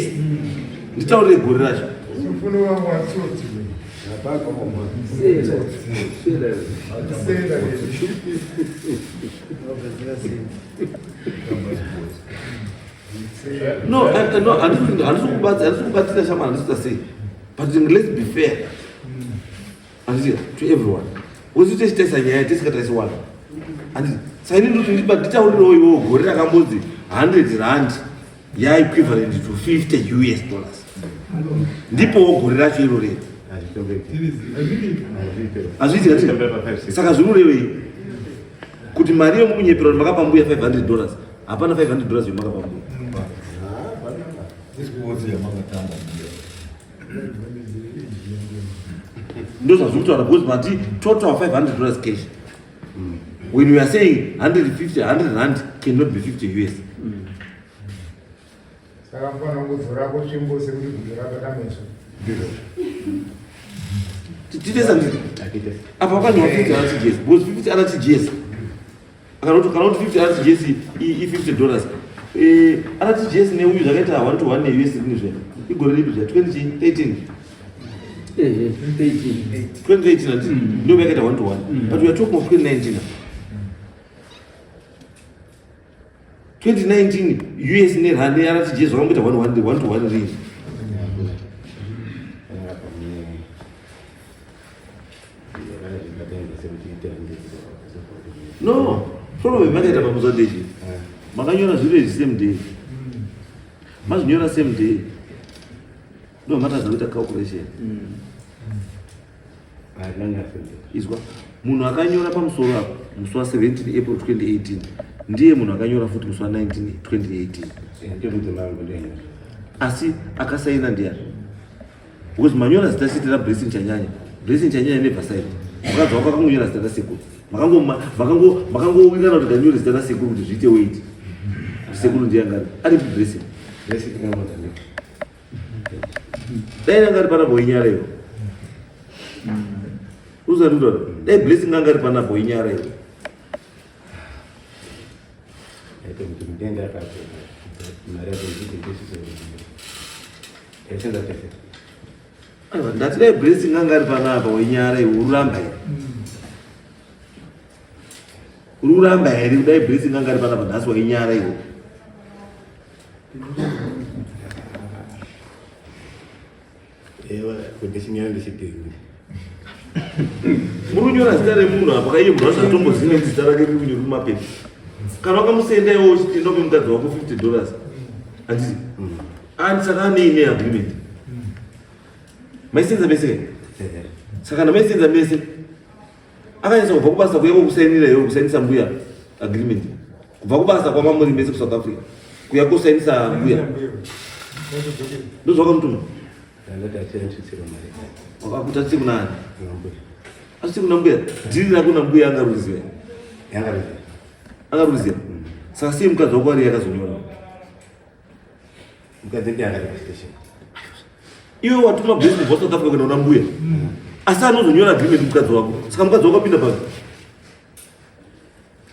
Nditaure gore racho. No, I don't kubatira shama ndisita say. But let's be fair. And to everyone. Wozite chitesa nyaya tisikataisi wanu. Handiti saini nduti nditaurirewo iwo gore rakambodzi 100 rand equivalent to $50. Ndipowo gore racho irorero. Hazviiti saka zvinorevei kuti mari yemukunyepera kuti makapa mbuya $500 hapana $500 yemakapa mbuya. Ndo zvazvikutaura because mati total $500 cash. When we are saying 100 rand cannot be $50. Saka mfana kuzora kuchimbo sekuti kuzora katameso. Titesa nditi. Apa panwa 50 RTGS. Because 50 RTGS. Akanoti 50 RTGS $50. RTGS ne uyu zvakaita 1 to 1 ne-US nezve. Igore ripi zva 2013. 2018 ati ndio yakaita 1 to 1. But we are talking of 2019. 2019 US ne rand RTGS vakamboita 1 to 1 range. No, problem makaita pamuzondechi. Makanyora zviro same day. Mazvinyora same day. No matter the calculation. Izwa munhu akanyora pamusoro apo musi wa 17 April 2018 ndiye munhu akanyora futi musi wa 19 2018. Asi akasaina ndiani? Because manyora zita siti ra Blessing Chanyanya ne Versailles. Vakadzwa vakangonyora zita rasekuru. Vakangowina kuti kanyora zita rasekuru kuti zviite weight. Sekuru ndiye ngari ari Blessing. Dai ngari pana boinyara iyo. Uzarudora. Dai Blessing ngari pana boinyara iyo. Ndati dai Blessing ngari pana boinyara iyo uramba iyo. Uramba iyo dai Blessing ngari pana padasi boinyara iyo. Murunyora zita remunhu apa kaimbwa zvatombozine zita rake riri kunyora mumapepa. Kana wakamusenda iwo uchiti ndope mukadzi wako $50. Handiti? Saka aneine agreement. Maisenza mese. Saka namaisenza mese. Akanyasa kubva kubasa kuya kokusainira iwo kusainisa mbuya agreement. Kubva kubasa kwamamuri mese kuSouth Africa. Kuya kosainisa mbuya. Ndozvakamutuma. Wakakuta tsiku nani? Asi kuna mbuya. Dhiri rako nambuya angaruziva. Angaruziva. Saka sei mukadzi wako ari yakazonyora. Mukadzi ndiye angari pastation. Iwe watuma Blessing kubva South Africa kuenda kuna mbuya. Asi anozonyora agreement mukadzi wako. Saka mukadzi wako apinda pasi.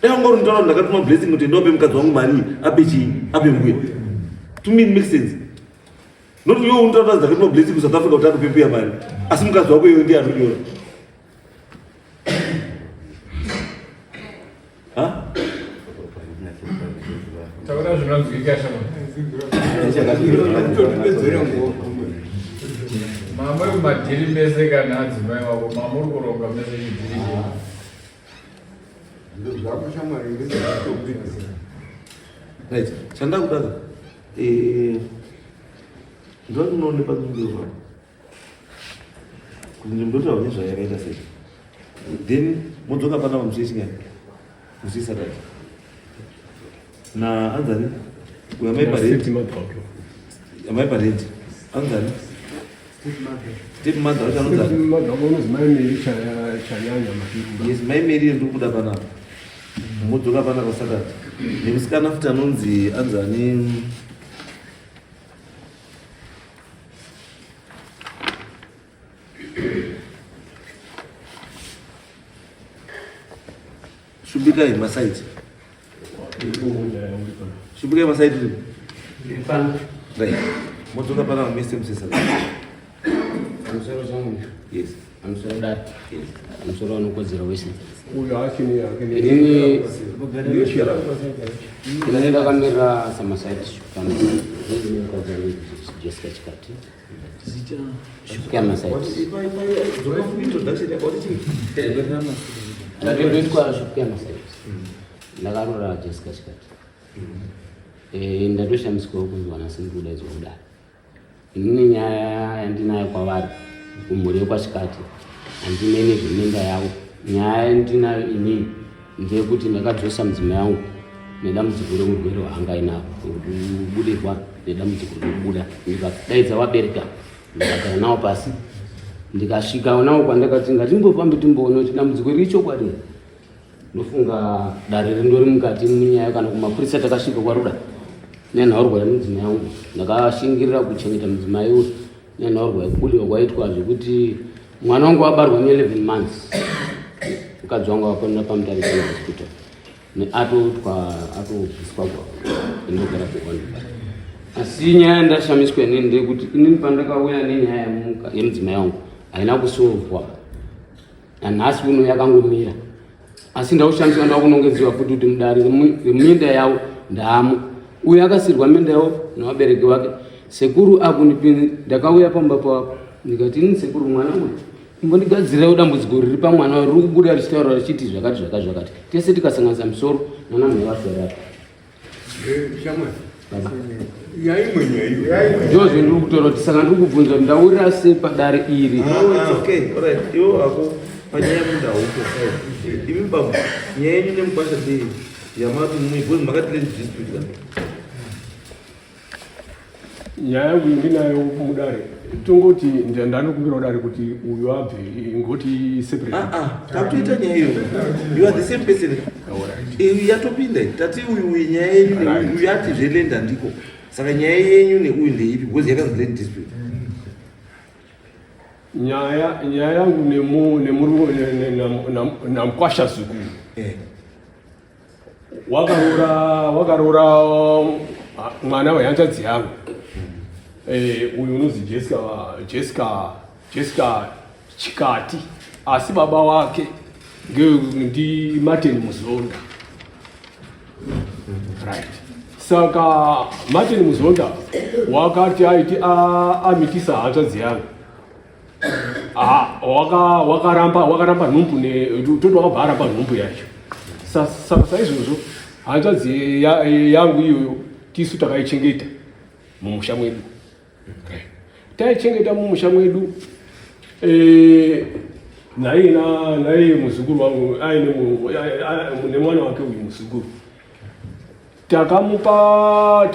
Dai ungori nditaura ndakatuma Blessing kuti ndope mukadzi wangu mari ape chii? Ape mbuya. To me it makes sense. Not you untaura ndakatuma Blessing kuSouth Africa kuti akupe mbuya mari. Asi mukadzi wako iwe ndiye anonyora. Ha? Taura zvinonzwika shama. Mamuri madhiri mese kana adzimai wavo mamuri kuronga mese idhiri. Right. Chanda kudada. Ndo ndinoonekwa kunzvimbo. Kunzvimbo taone zvayakaita sei. Then modzoka pana muchechi ngani. Musisa dati. Na anzani? Uya mai parent. Mai parent. Anzani? Step mother achanonzani. Step mother unozi mai Mary Chanyanya mapiru. Yes, mai Mary ndiri kuda pana. Modzoka pana kwasadati. Nemusikana futi anonzi anzani. Shubika in Masaiti. Shubika in Masaiti. Right. Motoka pana mese msesa. Amsoro zangu. Yes. Amsoro that. Yes. Amsoro anokozera wese. Uyo akini Inenda kamera samasaiti kana. Ndio kozera Jessica Chikati. Shukia Masaiti. Introduction ya quality. Ndio kwa Shukia Masaiti. ndakarora Jessica chikati ndatoshamiswawo kunzwana sindikudaidzwa kudai. Inini nyaya yandinayo kwavari kumhuri yekwachikati handine nezvemenda yavo. Nyaya yandinayo inini ndeyekuti ndakadzosa mudzimai yangu nedambudziko remurwere waangainavo kubudirwa nedambudziko rekubuda. Ndikadaidza vabereka ndikagara navo pasi ndikasvika navo kwandakati ngatimbofambe timboona kuti dambudziko riri chokwadi. Ndofunga dare rindori mukati munyaya kana kumapurisa takasvika kwaruda nenhaurwa yemudzimai yangu. Ndakashingirira kuchengeta mudzimai uyu nenhaurwa yekubudirwa kwaitwa zvekuti mwana wangu wabarwa ne11 months. Mukadzi wangu wakonera pamutarika hospital neatotwa atobviswa indogara kuwanda. Asi nyaya ndashamiswa inini ndeyekuti inini pandakauya nenyaya yemudzimai yangu haina kusolvwa. Nanhasi uno yakangomira. Asi ndaushamiswa ndakunongedziwa futi kuti mudare reminda yavo ndamo. Uyu akasirwa minda yavo nevabereki vake. Sekuru akundipinda ndakauya pamba papo ndikati ini sekuru mwana uyu mbondigadzirirawo dambudziko riri pamwana riri kubuda richitaura richiti zvakati zvakati. Tese tikasanganisa musoro mwana mhai wacho rapa. Shamwari. Yaimwe. Ndozvo ndiri kutaura kuti saka ndiri kubvunza kuti ndaurira sei padare iri. Okay, alright. Iwo ako panyaya munda uko. Imi babu, nyaya yenyu nemukwasha sei yamati muibvunza makati dispute kana. Nyaya yangu ndinayo mudare. Tongoti ndanokumbira udare kuti uyu abve ngoti separate. Takuita nyaya iyo. You are the same person. Alright. Yatopinda. Tati uyu nyaya yenyu uyu ati zvelenda ndiko. Saka nyaya yenyu neuyu ndeipi because yakazi land dispute. Nyaya yangu namkwasha zukuru. Wakarora mwana wehanzvadzi yangu. Uyu unonzi Jessica Chikati. Asi baba wake ndi Martin Muzonda. Right. Saka Martin Muzonda wakati aiti amitisa hanzvadzi yangu. Wakaramba nhumbu toto wakabva aramba nhumbu yacho. Saka saizvozvo hanzvadzi yangu iyoyo tisu takaichengeta mumusha mwedu. Taichengeta mumusha mwedu naye muzukuru wangu aine nemwana wake uyu muzukuru. Takamupa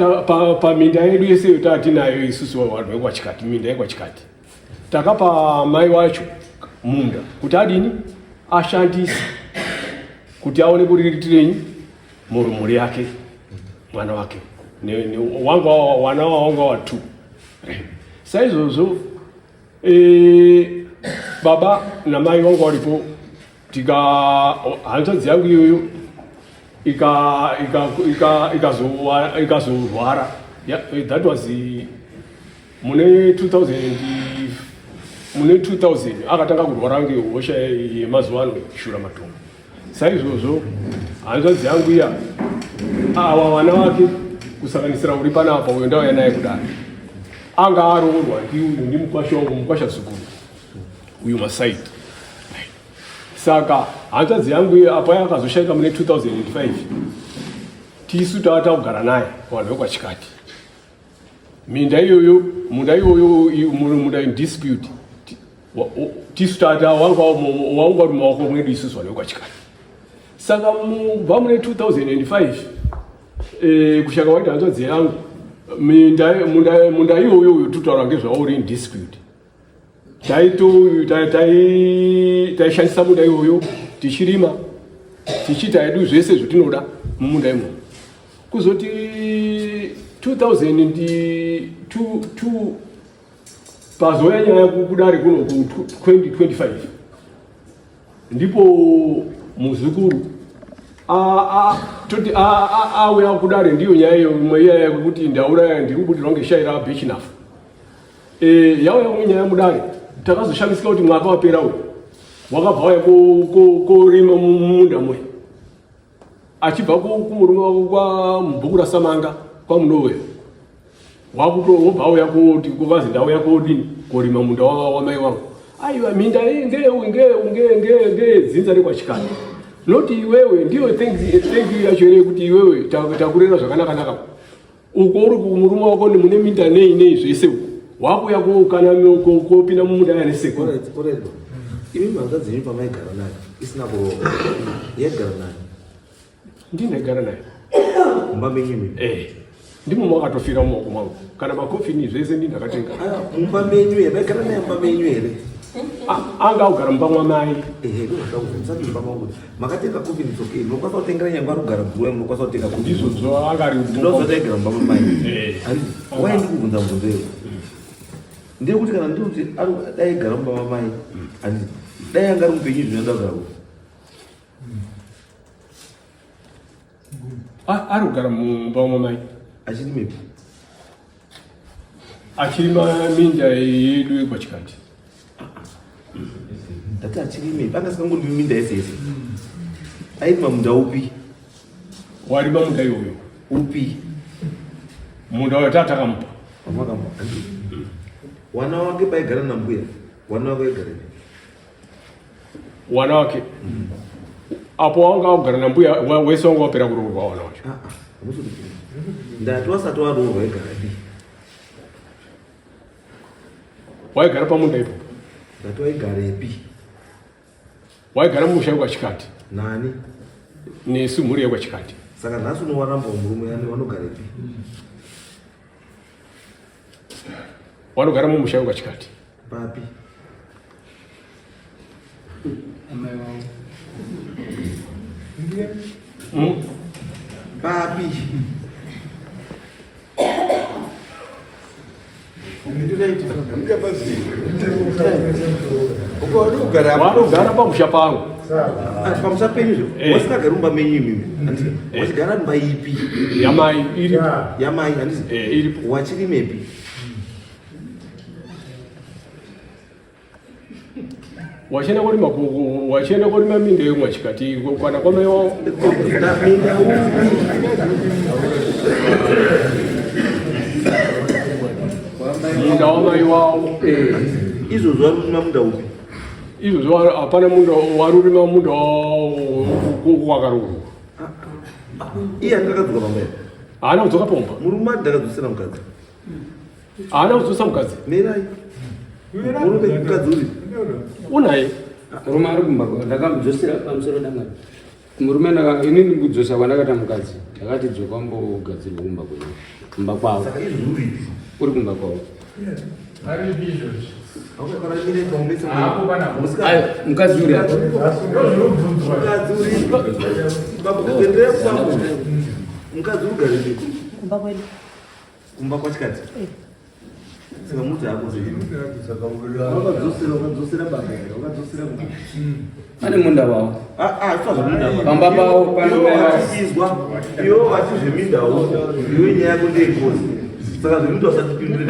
paminda yedu yese yotinayo isusu vanhu vekwachikati, minda yekwachikati. Takapa mai wacho munda kuti adini ashandise kuti aone kuriritire mhuri yake mwana wake wana wanga watu. Saizvozvo baba namai vangu varipo. Hanzvadzi yangu iyoyo ikazorwara. That was mune 2000 akatanga kurwara ngehosha yemazuva ano shura matongo. Saizvozvo hanzvadzi yangu iya awa wana wake kusanganisira uri panapa uyo ndauya naye kudai anga aroorwa ndiuyu ndi mukwasha zukuru uyu masaiti. Saka hanzvadzi yangu iya apa yakazoshaika mune 2005 tisu tata kugara naye vanhu vekwachikati. Munda iyoyo munda in dispute tisu tata wanga uri maoko mwedu isusu vanhu vekwachikati. Saka mubva mune 2005 kushaka waita hanzvadzi yangu munda iyoyo totaura ngezvawo uri in dispute. Taishandisa munda iyoyo tichirima tichiita hedu zvese zvotinoda mumunda imomo. Kuzoti 2002 pazoya nyaya kudare kuno ku 2025 ndipo muzukuru toti auya kudare ndiyo nyaya yekuti ndauraya ndiri kubudirwa ngeshaira bechinafu. Yauya nyaya mudare takazoshamisika kuti mwaka wapera uyu wakabva waya korima mumunda mwe achibva kumurume kwa Mbukura Samanga kwa Munowe wobva auya kuti kuvazi ndauya kodini korima munda wamai wangu. Aiwa minda ngedzinza rekwachikati Noti iwewe ndiyo thank you yacho kuti iwewe takurera zvakanaka uko uri kumurume wako ni mune minda nei zvese wakuya kana kopinda mumunda yana seko imi manga dzenyu pamaigara nayo isina kuroga yagara nayo ndinogara nayo mumba menyu ndimo makatofira mumaoko mangu kana makofini zvese ndindakatenga mumba menyu here maigara nayo mumba menyu here anga kugara mumba mwamai makatenga kofini tsokei munokwanisa kutengera nyangwa kugara guruwe munokwanisa kutenga ndizvo angari ndozotengera mumba mwamai waindi kubvunza mubvunzo iyo ndekuti kana ndikuti dai gara mumba mwamai dai angari mupenyu zvinoenda kugara ari kugara mumba mwamai achiri mepi achirima minda yedu yekwachikati ndati achiri mepi anga sikangondimi minda yese yese airima munda upi warima munda iyoyo upi munda watatakampa wamakamupa wana wake paigara nambuya wana wake aigara wana wake apo wanga kugara nambuya wese wanga wapera kuroorwa wana wacho ndati wasati waroorwa igarapi waigara pamunda ipo ndati waigarepi waigara mumusha wekwachikati nani nesu mhuri yekwachikati saka nhasi unowaramba murume yani wanogarepi wanogara mumusha wekwachikati papi papi wanogara pamusha pangu pamusha penyuzvo wasikagari mumba menyu imimi wachigara mumba ipi yamai iripo yamai handisi iripo wachiri mepi wachenda kurima minda yomwachikati kana kwamaiwa munda wamai wavo izvozvo vari kurima munda upi izvozvo hapana munda warurima munda wakarurwa iye andakadzoka pamba here haana kudzoka pamba murume andakadzosera mukadzi haana kudzosa mukadzi merai murume mukadzi uri unaye murume ari kumba ndakamudzosera pamusoro dangani murume inini kudzosa kwandakata mukadzi ndakati dzoka mbogadzirwa kumba kwenyu kumba kwavo saka izvi uri uri kumba kwavo mukadzi uri mukadzi ugarepi kumba kwachikati saka muti akuzowakadzosera baba wakadzosera pane munda wavo pamba pavo panoizwa iwo vati zvemindawo iwe nyaya yako ndeikosi saka zveminda usatipindure